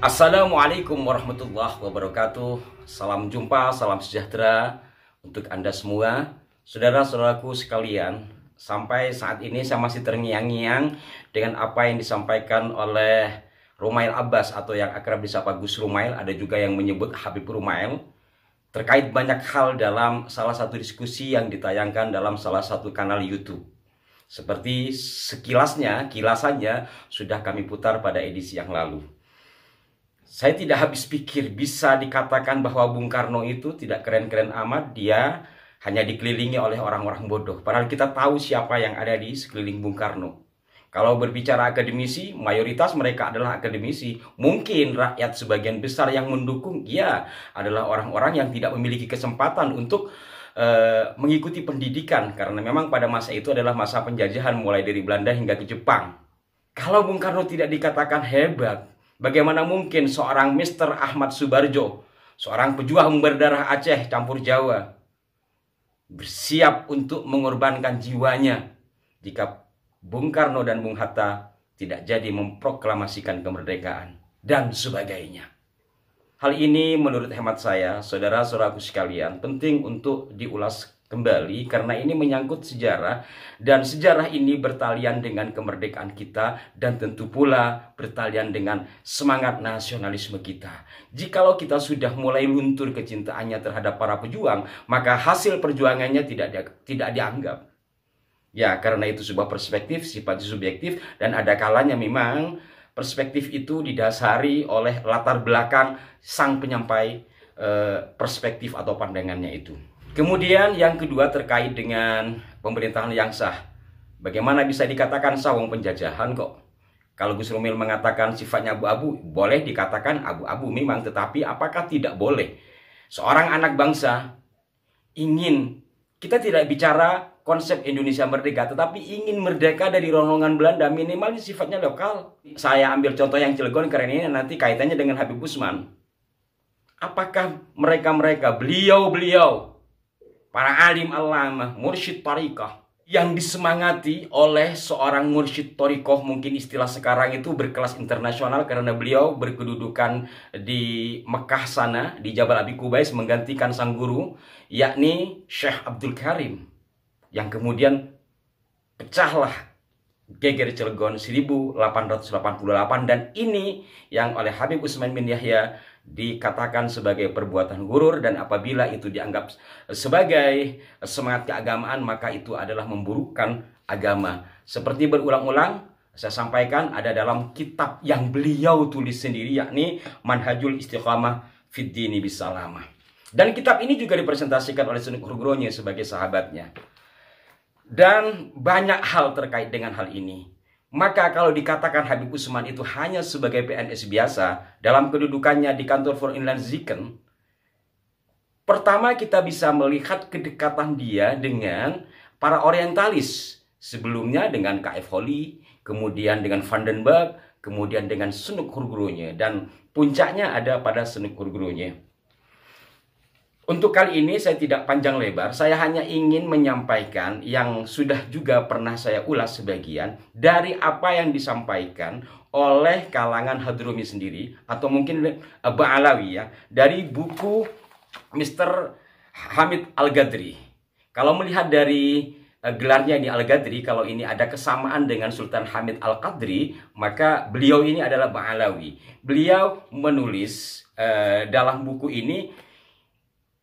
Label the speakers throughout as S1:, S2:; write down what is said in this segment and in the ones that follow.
S1: Assalamualaikum warahmatullahi wabarakatuh. Salam jumpa, salam sejahtera untuk Anda semua, saudara-saudaraku sekalian. Sampai saat ini saya masih terngiang-ngiang dengan apa yang disampaikan oleh Rumail Abbas atau yang akrab disapa Gus Rumail, ada juga yang menyebut Habib Rumail, terkait banyak hal dalam salah satu diskusi yang ditayangkan dalam salah satu kanal YouTube. Seperti kilasannya sudah kami putar pada edisi yang lalu. Saya tidak habis pikir bisa dikatakan bahwa Bung Karno itu tidak keren-keren amat, dia hanya dikelilingi oleh orang-orang bodoh. Padahal kita tahu siapa yang ada di sekeliling Bung Karno. Kalau berbicara akademisi, mayoritas mereka adalah akademisi. Mungkin rakyat sebagian besar yang mendukung, ya, adalah orang-orang yang tidak memiliki kesempatan untuk mengikuti pendidikan. Karena memang pada masa itu adalah masa penjajahan mulai dari Belanda hingga ke Jepang. Kalau Bung Karno tidak dikatakan hebat, bagaimana mungkin seorang Mr. Ahmad Subarjo, seorang pejuang berdarah Aceh campur Jawa, bersiap untuk mengorbankan jiwanya jika Bung Karno dan Bung Hatta tidak jadi memproklamasikan kemerdekaan dan sebagainya. Hal ini menurut hemat saya, saudara-saudaraku sekalian, penting untuk diulas kembali karena ini menyangkut sejarah, dan sejarah ini bertalian dengan kemerdekaan kita dan tentu pula bertalian dengan semangat nasionalisme kita. Jikalau kita sudah mulai luntur kecintaannya terhadap para pejuang, maka hasil perjuangannya tidak dianggap. Ya, karena itu sebuah perspektif sifatnya subjektif, dan ada kalanya memang perspektif itu didasari oleh latar belakang sang penyampai perspektif atau pandangannya itu. Kemudian yang kedua terkait dengan pemerintahan yang sah. Bagaimana bisa dikatakan sah wong penjajahan kok? Kalau Gus Romil mengatakan sifatnya abu-abu, boleh dikatakan abu-abu memang, tetapi apakah tidak boleh seorang anak bangsa ingin, kita tidak bicara konsep Indonesia merdeka, tetapi ingin merdeka dari ronongan Belanda, minimal sifatnya lokal. Saya ambil contoh yang Cilegon karena ini nanti kaitannya dengan Habib Usman. Apakah mereka beliau para alim alama, mursyid tarikah, yang disemangati oleh seorang mursyid tarikah, mungkin istilah sekarang itu berkelas internasional karena beliau berkedudukan di Mekah sana, di Jabal Abi Qubais, menggantikan sang guru, yakni Syekh Abdul Karim, yang kemudian pecahlah geger Cilegon 1888, dan ini yang oleh Habib Usman bin Yahya dikatakan sebagai perbuatan gurur, dan apabila itu dianggap sebagai semangat keagamaan maka itu adalah memburukkan agama. Seperti berulang-ulang saya sampaikan, ada dalam kitab yang beliau tulis sendiri, yakni Manhajul Istiqamah Fid Dini Bisalamah, dan kitab ini juga dipresentasikan oleh Sunuk Hurgronya sebagai sahabatnya. Dan banyak hal terkait dengan hal ini. Maka kalau dikatakan Habib Usman itu hanya sebagai PNS biasa dalam kedudukannya di kantor For Inland Ziken, pertama kita bisa melihat kedekatan dia dengan para orientalis. Sebelumnya dengan K.F. Holly, kemudian dengan Vandenberg, kemudian dengan Sunuk Hurgronya, dan puncaknya ada pada Sunuk Hurgronya. Untuk kali ini saya tidak panjang lebar, saya hanya ingin menyampaikan yang sudah juga pernah saya ulas sebagian dari apa yang disampaikan oleh kalangan Hadromi sendiri, atau mungkin Ba'alawi ya, dari buku Mr. Hamid Al-Ghadri. Kalau melihat dari gelarnya ini Al-Ghadri, kalau ini ada kesamaan dengan Sultan Hamid Al-Qadri, maka beliau ini adalah Ba'alawi. Beliau menulis dalam buku ini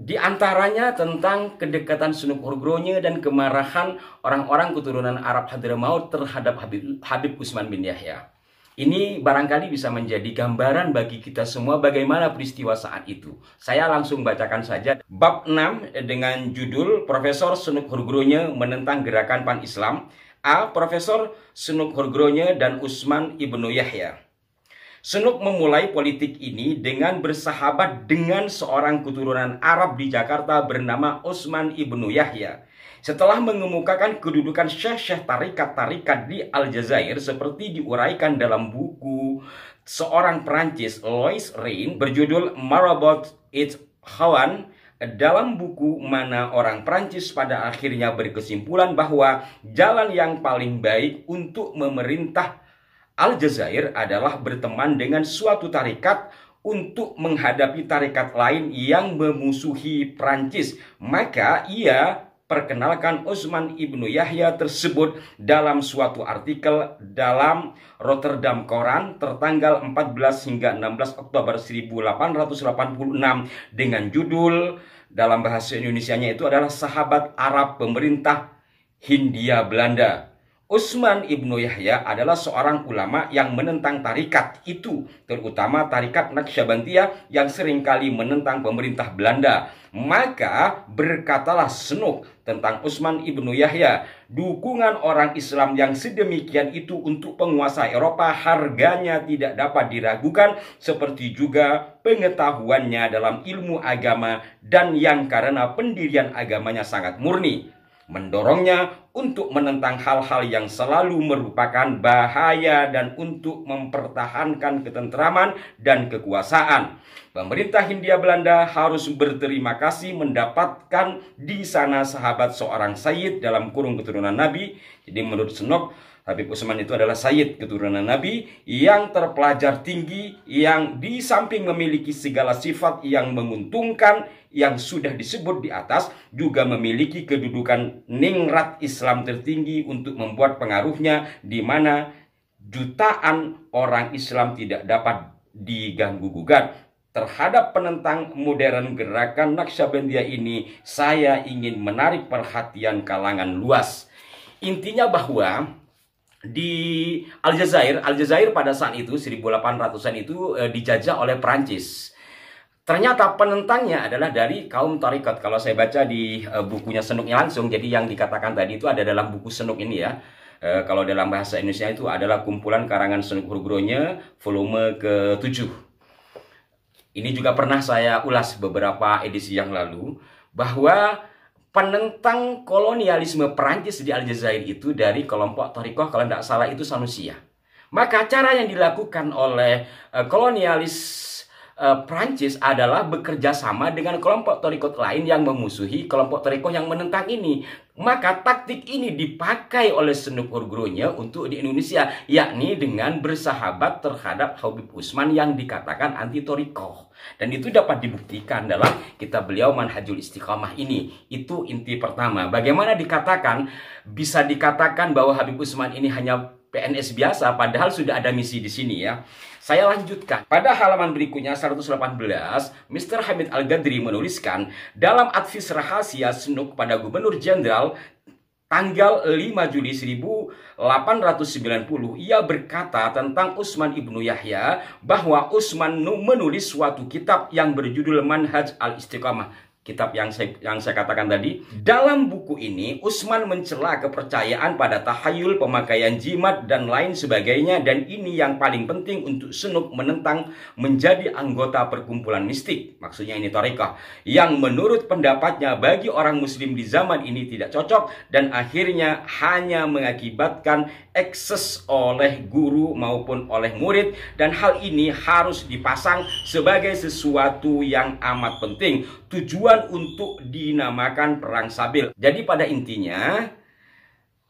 S1: di antaranya tentang kedekatan Sunuk Hurgronya dan kemarahan orang-orang keturunan Arab Hadramaut terhadap Habib Usman bin Yahya. Ini barangkali bisa menjadi gambaran bagi kita semua bagaimana peristiwa saat itu. Saya langsung bacakan saja bab 6 dengan judul Profesor Sunuk Hurgronya menentang gerakan Pan-Islam. A. Profesor Sunuk Hurgronya dan Usman ibnu Yahya. Sunuk memulai politik ini dengan bersahabat dengan seorang keturunan Arab di Jakarta bernama Usman ibnu Yahya. Setelah mengemukakan kedudukan syekh-syekh tarikat-tarikat di Aljazair seperti diuraikan dalam buku seorang Perancis, Louis Rain, berjudul Marabout it Hawan, dalam buku mana orang Perancis pada akhirnya berkesimpulan bahwa jalan yang paling baik untuk memerintah Aljazair adalah berteman dengan suatu tarekat untuk menghadapi tarekat lain yang memusuhi Prancis. Maka ia perkenalkan Utsman ibnu Yahya tersebut dalam suatu artikel dalam Rotterdam Koran tertanggal 14 hingga 16 Oktober 1886 dengan judul dalam bahasa Indonesianya itu adalah Sahabat Arab Pemerintah Hindia Belanda. Utsman ibnu Yahya adalah seorang ulama yang menentang tarikat itu, terutama tarikat Naqsyabandiyah yang seringkali menentang pemerintah Belanda. Maka berkatalah Snook tentang Utsman ibnu Yahya, dukungan orang Islam yang sedemikian itu untuk penguasa Eropa harganya tidak dapat diragukan, seperti juga pengetahuannya dalam ilmu agama dan yang karena pendirian agamanya sangat murni. Mendorongnya untuk menentang hal-hal yang selalu merupakan bahaya dan untuk mempertahankan ketentraman dan kekuasaan. Pemerintah Hindia Belanda harus berterima kasih mendapatkan di sana sahabat seorang Sayyid dalam kurung keturunan Nabi. Jadi menurut Snook, Habib Utsman itu adalah Sayyid keturunan Nabi yang terpelajar tinggi, yang di samping memiliki segala sifat yang menguntungkan yang sudah disebut di atas, juga memiliki kedudukan ningrat Islam tertinggi untuk membuat pengaruhnya di mana jutaan orang Islam tidak dapat diganggu-gugat. Terhadap penentang modern gerakan Naqsyabandiyah ini, saya ingin menarik perhatian kalangan luas. Intinya bahwa di Aljazair pada saat itu 1800-an itu dijajah oleh Prancis. Ternyata penentangnya adalah dari kaum tarekat. Kalau saya baca di bukunya Snooknya langsung, jadi yang dikatakan tadi itu ada dalam buku Snook ini ya. Kalau dalam bahasa Indonesia itu adalah kumpulan karangan Snook Hurgronya volume ke-7. Ini juga pernah saya ulas beberapa edisi yang lalu, bahwa penentang kolonialisme Perancis di Aljazair itu dari kelompok Thariqah, kalau tidak salah itu Sanusiyah. Maka cara yang dilakukan oleh kolonialis Prancis adalah bekerja sama dengan kelompok Thariqah lain yang memusuhi kelompok Thariqah yang menentang ini. Maka taktik ini dipakai oleh Snook Hurgronya untuk di Indonesia, yakni dengan bersahabat terhadap Habib Utsman yang dikatakan anti Thariqah. Dan itu dapat dibuktikan dalam kitab beliau Manhajul Istiqamah ini. Itu inti pertama. Bagaimana bisa dikatakan bahwa Habib Utsman ini hanya PNS biasa, padahal sudah ada misi di sini ya. Saya lanjutkan. Pada halaman berikutnya 118, Mr. Hamid Al-Ghadri menuliskan dalam advis rahasia Snook pada Gubernur Jenderal tanggal 5 Juli 1890, ia berkata tentang Utsman ibnu Yahya bahwa Utsman menulis suatu kitab yang berjudul Manhaj al-Istiqamah. Kitab yang saya katakan tadi. Dalam buku ini, Utsman mencela kepercayaan pada tahayul, pemakaian jimat, dan lain sebagainya. Dan ini yang paling penting untuk Snook menentang menjadi anggota perkumpulan mistik. Maksudnya ini Thariqah. Yang menurut pendapatnya bagi orang muslim di zaman ini tidak cocok. Dan akhirnya hanya mengakibatkan ekses oleh guru maupun oleh murid. Dan hal ini harus dipasang sebagai sesuatu yang amat penting. Tujuan untuk dinamakan perang Sabil. Jadi pada intinya,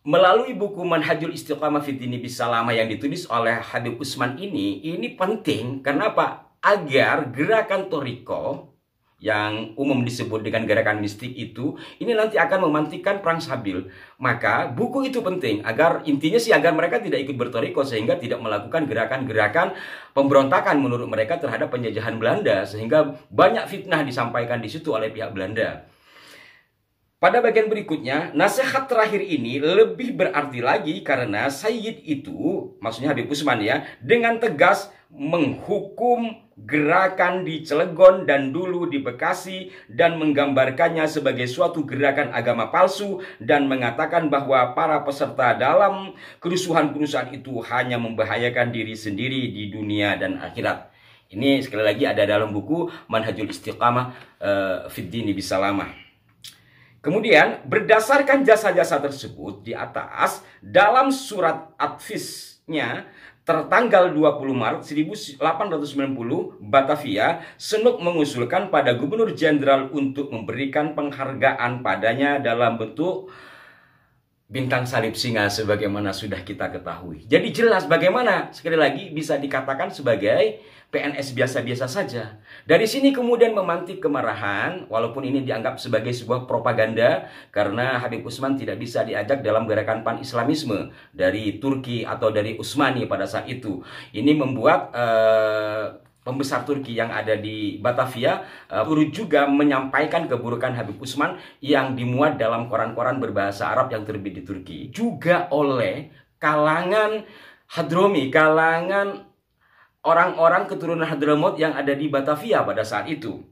S1: melalui buku Manhajul Istiqamah fi Dini Bisalamah yang ditulis oleh Habib Utsman ini penting. Kenapa? Agar gerakan Thariqah yang umum disebut dengan gerakan mistik itu, ini nanti akan memantikan perang Sabil. Maka buku itu penting agar intinya sih agar mereka tidak ikut berthariqah, sehingga tidak melakukan gerakan-gerakan pemberontakan menurut mereka terhadap penjajahan Belanda, sehingga banyak fitnah disampaikan di situ oleh pihak Belanda. Pada bagian berikutnya, nasihat terakhir ini lebih berarti lagi karena Sayyid itu, maksudnya Habib Utsman ya, dengan tegas menghukum gerakan di Cilegon dan dulu di Bekasi dan menggambarkannya sebagai suatu gerakan agama palsu dan mengatakan bahwa para peserta dalam kerusuhan-kerusuhan itu hanya membahayakan diri sendiri di dunia dan akhirat. Ini sekali lagi ada dalam buku Manhajul Istiqamah fi Dini Bisalamah. Kemudian berdasarkan jasa-jasa tersebut di atas, dalam surat advisnya tertanggal 20 Maret 1890 Batavia, Snook mengusulkan pada Gubernur Jenderal untuk memberikan penghargaan padanya dalam bentuk bintang salib singa sebagaimana sudah kita ketahui. Jadi jelas bagaimana sekali lagi bisa dikatakan sebagai PNS biasa-biasa saja. Dari sini kemudian memantik kemarahan, walaupun ini dianggap sebagai sebuah propaganda karena Habib Utsman tidak bisa diajak dalam gerakan pan-Islamisme dari Turki atau dari Utsmani pada saat itu. Ini membuat pembesar Turki yang ada di Batavia turut juga menyampaikan keburukan Habib Utsman yang dimuat dalam koran-koran berbahasa Arab yang terbit di Turki. Juga oleh kalangan Hadromi, kalangan orang-orang keturunan Hadramaut yang ada di Batavia pada saat itu.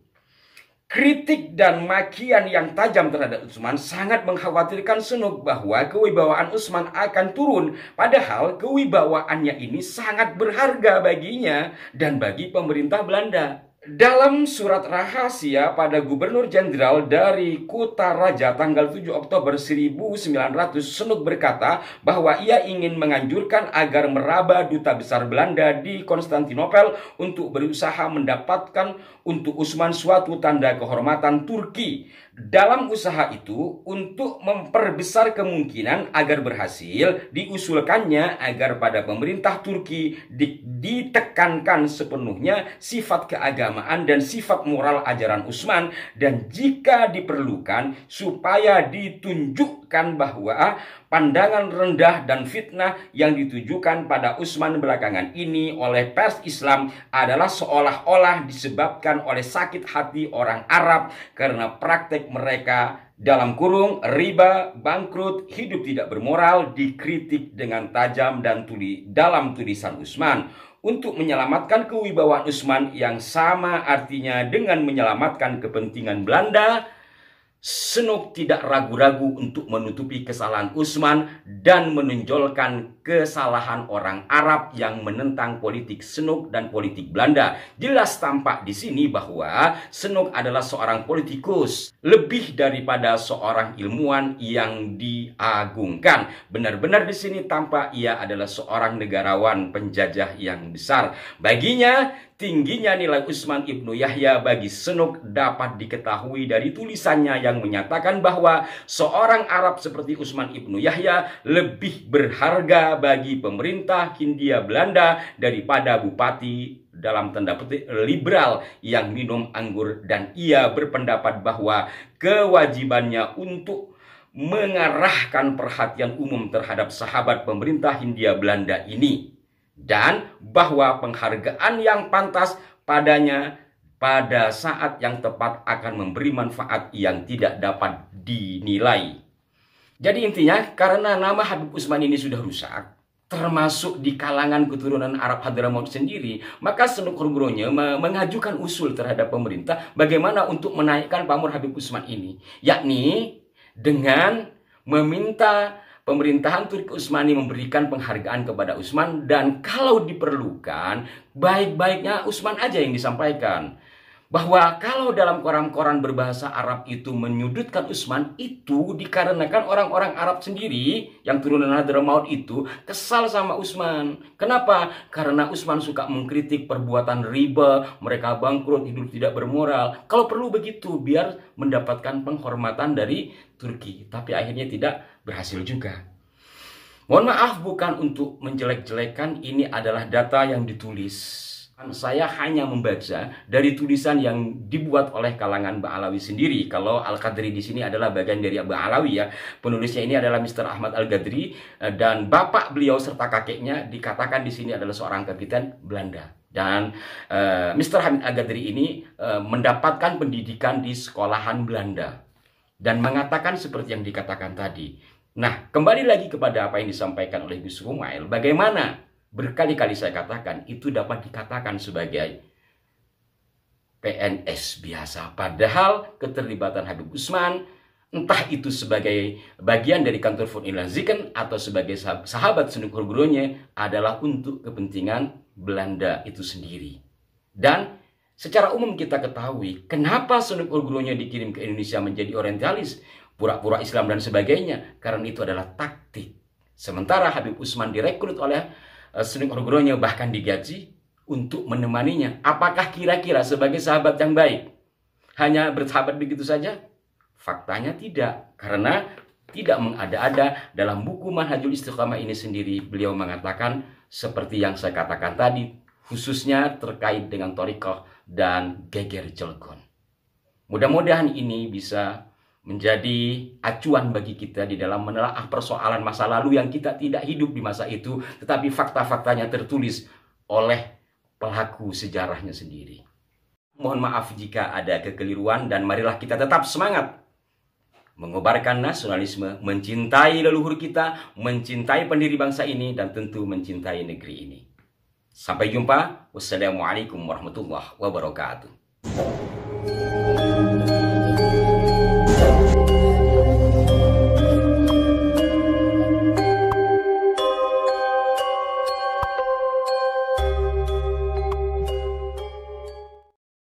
S1: Kritik dan makian yang tajam terhadap Utsman sangat mengkhawatirkan Sunuk bahwa kewibawaan Utsman akan turun. Padahal kewibawaannya ini sangat berharga baginya dan bagi pemerintah Belanda. Dalam surat rahasia pada Gubernur Jenderal dari Kutaraja tanggal 7 Oktober 1900, Sunuk berkata bahwa ia ingin menganjurkan agar meraba duta besar Belanda di Konstantinopel untuk berusaha mendapatkan untuk Utsman suatu tanda kehormatan Turki. Dalam usaha itu, untuk memperbesar kemungkinan agar berhasil, diusulkannya agar pada pemerintah Turki ditekankan sepenuhnya sifat keagamaan dan sifat moral ajaran Utsman, dan jika diperlukan supaya ditunjukkan bahwa pandangan rendah dan fitnah yang ditujukan pada Utsman belakangan ini oleh pers Islam adalah seolah-olah disebabkan oleh sakit hati orang Arab karena praktek mereka dalam kurung riba, bangkrut, hidup tidak bermoral dikritik dengan tajam dan dalam tulisan Utsman. Untuk menyelamatkan kewibawaan Utsman yang sama artinya dengan menyelamatkan kepentingan Belanda, Sunuk tidak ragu-ragu untuk menutupi kesalahan Utsman dan menonjolkan kesalahan orang Arab yang menentang politik Sunuk dan politik Belanda. Jelas tampak di sini bahwa Sunuk adalah seorang politikus, lebih daripada seorang ilmuwan yang diagungkan. Benar-benar di sini tampak ia adalah seorang negarawan penjajah yang besar. Baginya, tingginya nilai Utsman ibnu Yahya bagi Sunuk dapat diketahui dari tulisannya yang menyatakan bahwa seorang Arab seperti Utsman ibnu Yahya lebih berharga bagi pemerintah Hindia Belanda daripada bupati dalam tanda petik liberal yang minum anggur, dan ia berpendapat bahwa kewajibannya untuk mengarahkan perhatian umum terhadap sahabat pemerintah Hindia Belanda ini, dan bahwa penghargaan yang pantas padanya pada saat yang tepat akan memberi manfaat yang tidak dapat dinilai. Jadi intinya, karena nama Habib Utsman ini sudah rusak, termasuk di kalangan keturunan Arab Hadramaut sendiri, maka Sunuk Hurgronya mengajukan usul terhadap pemerintah bagaimana untuk menaikkan pamor Habib Utsman ini, yakni dengan meminta pemerintahan Turki Utsmani memberikan penghargaan kepada Utsman, dan kalau diperlukan baik-baiknya Utsman aja yang disampaikan. Bahwa kalau dalam koran-koran berbahasa Arab itu menyudutkan Utsman, itu dikarenakan orang-orang Arab sendiri yang turunan Hadramaut itu kesal sama Utsman. Kenapa? Karena Utsman suka mengkritik perbuatan riba, mereka bangkrut, hidup tidak bermoral. Kalau perlu begitu biar mendapatkan penghormatan dari Turki, tapi akhirnya tidak berhasil juga. Mohon maaf, bukan untuk menjelek-jelekan, ini adalah data yang ditulis. Saya hanya membaca dari tulisan yang dibuat oleh kalangan Ba'alawi sendiri. Kalau Al-Qadri di sini adalah bagian dari Ba'alawi ya. Penulisnya ini adalah Mr. Ahmad Al-Qadri, dan bapak beliau serta kakeknya dikatakan di sini adalah seorang kapiten Belanda. Dan Mr. Hamid Al-Qadri ini mendapatkan pendidikan di sekolahan Belanda dan mengatakan seperti yang dikatakan tadi. Nah, kembali lagi kepada apa yang disampaikan oleh Gus Rumail, bagaimana berkali-kali saya katakan itu dapat dikatakan sebagai PNS biasa. Padahal keterlibatan Habib Utsman, entah itu sebagai bagian dari kantor Von Inlanziken atau sebagai sahabat Sunuk Hurgronya, adalah untuk kepentingan Belanda itu sendiri. Dan secara umum kita ketahui kenapa Sunuk Hurgronya dikirim ke Indonesia menjadi orientalis, pura-pura Islam dan sebagainya, karena itu adalah taktik. Sementara Habib Utsman direkrut oleh Sunuk Hurgronya, bahkan digaji untuk menemaninya. Apakah kira-kira sebagai sahabat yang baik hanya bersahabat begitu saja? Faktanya tidak, karena tidak mengada-ada. Dalam buku Manhajul Istiqamah ini sendiri beliau mengatakan seperti yang saya katakan tadi, khususnya terkait dengan thariqah dan geger jelgon. Mudah-mudahan ini bisa menjadi acuan bagi kita di dalam menelaah persoalan masa lalu yang kita tidak hidup di masa itu, tetapi fakta-faktanya tertulis oleh pelaku sejarahnya sendiri. Mohon maaf jika ada kekeliruan, dan marilah kita tetap semangat mengobarkan nasionalisme, mencintai leluhur kita, mencintai pendiri bangsa ini, dan tentu mencintai negeri ini. Sampai jumpa. Wassalamualaikum warahmatullahi wabarakatuh.